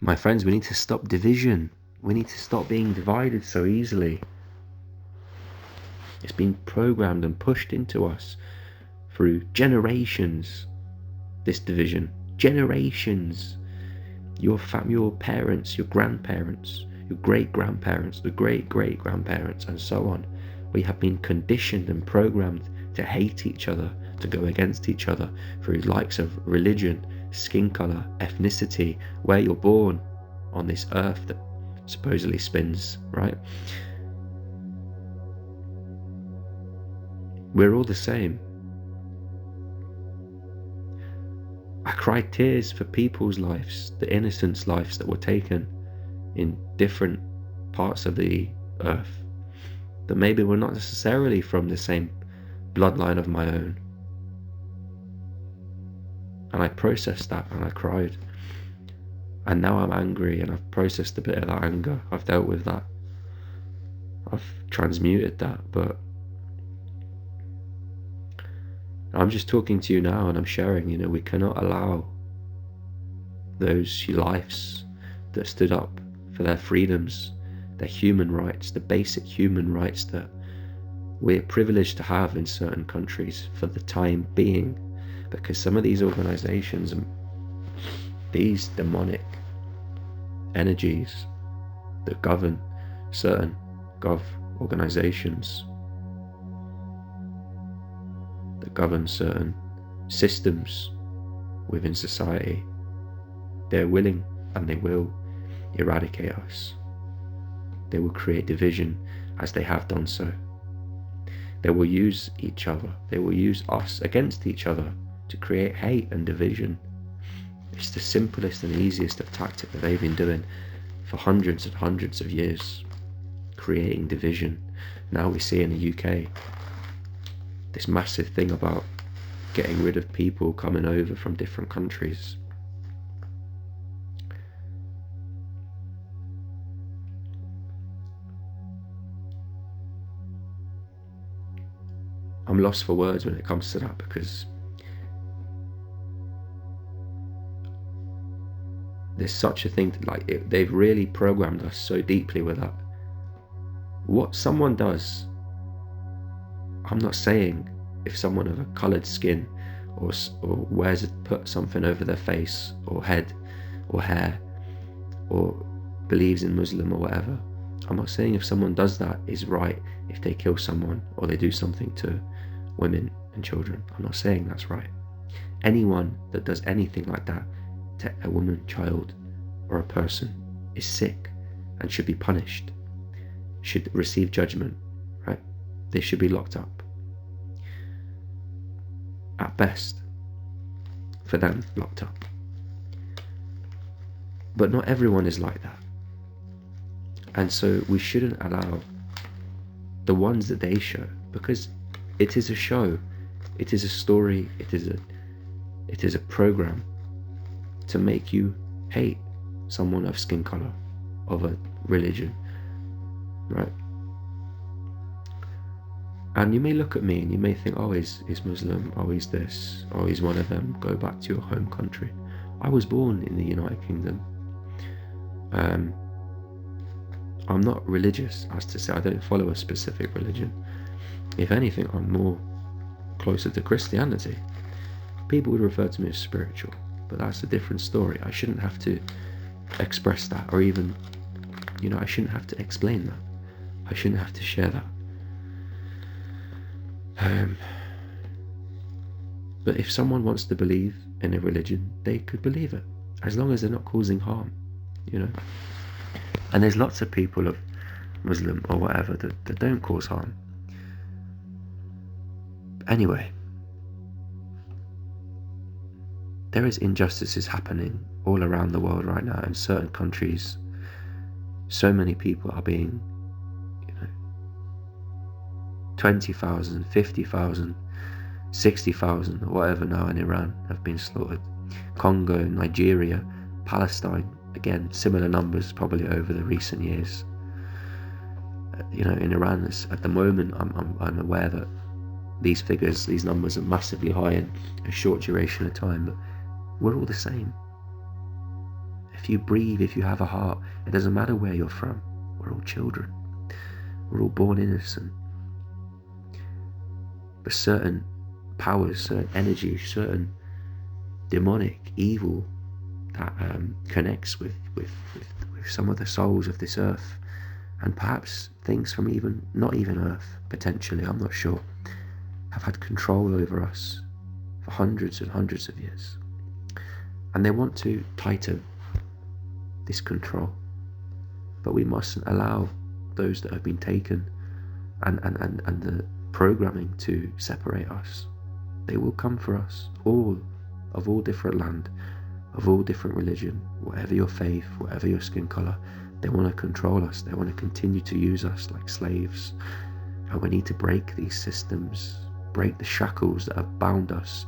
My friends, we need to stop division. We need to stop being divided so easily. It's been programmed and pushed into us through generations, this division. Generations. Your parents, your grandparents, your great-grandparents, the great-great-grandparents, and so on. We have been conditioned and programmed to hate each other, to go against each other through likes of religion, skin color, ethnicity, where you're born on this earth that supposedly spins, right? We're all the same. I cried tears for people's lives, the innocents' lives that were taken in different parts of the earth, that maybe were not necessarily from the same bloodline of my own. And I processed that and I cried. And now I'm angry and I've processed a bit of that anger. I've dealt with that. I've transmuted that, but I'm just talking to you now and I'm sharing, we cannot allow those lives that stood up for their freedoms, their human rights, the basic human rights that we're privileged to have in certain countries for the time being, because some of these organizations and these demonic energies that govern certain organizations, that govern certain systems within society, they're willing and they will eradicate us. They will create division as they have done so. They will use each other, they will use us against each other to create hate and division. It's the simplest and easiest of tactics that they've been doing for hundreds and hundreds of years, creating division. Now we see in the UK this massive thing about getting rid of people coming over from different countries. I'm lost for words when it comes to that, because there's such a thing they've really programmed us so deeply with that. What someone does, I'm not saying if someone of a coloured skin or put something over their face or head or hair or believes in Muslim or whatever, I'm not saying if someone does that is right if they kill someone or they do something to women and children. I'm not saying that's right. Anyone that does anything like that to a woman, child, or a person is sick and should be punished, should receive judgment, right? They should be locked up. At best, for them, locked up. But not everyone is like that. And so we shouldn't allow the ones that they show, because it is a show, it is a story, it is a program to make you hate someone of skin color, of a religion, right? And you may look at me and you may think, oh, he's Muslim, oh, he's this, oh, he's one of them, go back to your home country. I was born in the United Kingdom. I'm not religious, as to say, I don't follow a specific religion. If anything, I'm more closer to Christianity. People would refer to me as spiritual, but that's a different story. I shouldn't have to express that, or even, I shouldn't have to explain that. I shouldn't have to share that. But if someone wants to believe in a religion, they could believe it, as long as they're not causing harm, And there's lots of people of Muslim or whatever that don't cause harm. Anyway, there is injustices happening all around the world right now in certain countries. So many people are being, 20,000, 50,000, 60,000 or whatever now in Iran have been slaughtered. Congo, Nigeria, Palestine, again, similar numbers probably over the recent years. In Iran, at the moment, I'm aware that these figures, these numbers are massively high in a short duration of time, but we're all the same. If you breathe, if you have a heart, it doesn't matter where you're from. We're all children. We're all born innocent. But certain powers, certain energies, certain demonic evil that connects with some of the souls of this earth, and perhaps things from not even earth, potentially, I'm not sure, have had control over us for hundreds and hundreds of years. And they want to tighten this control. But we mustn't allow those that have been taken and the programming to separate us. They will come for us, all of all different land, of all different religion, whatever your faith, whatever your skin colour. They want to control us. They want to continue to use us like slaves. And we need to break these systems, break the shackles that have bound us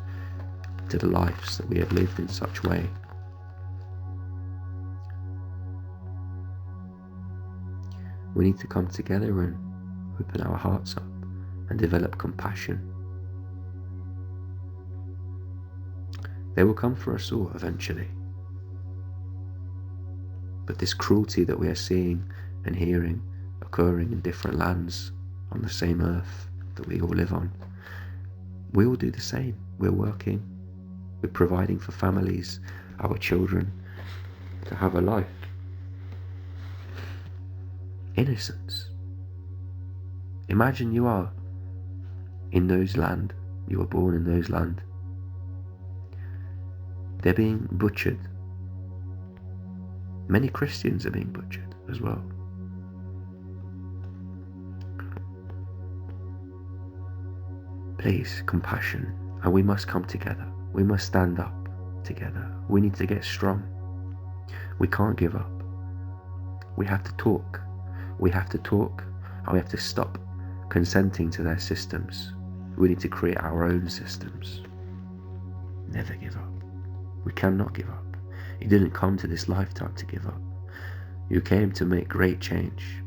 to the lives that we have lived in such way. We need to come together and open our hearts up and develop compassion. They will come for us all eventually. But this cruelty that we are seeing and hearing occurring in different lands on the same earth that we all live on, we all do the same. We're working, we're providing for families, our children, to have a life. Innocence. Imagine you are in those land, you were born in those land. They're being butchered. Many Christians are being butchered as well. Please, compassion, and we must come together. We must stand up together. We need to get strong. We can't give up. We have to talk. We have to talk, and we have to stop consenting to their systems. We need to create our own systems. Never give up. We cannot give up. You didn't come to this lifetime to give up. You came to make great change.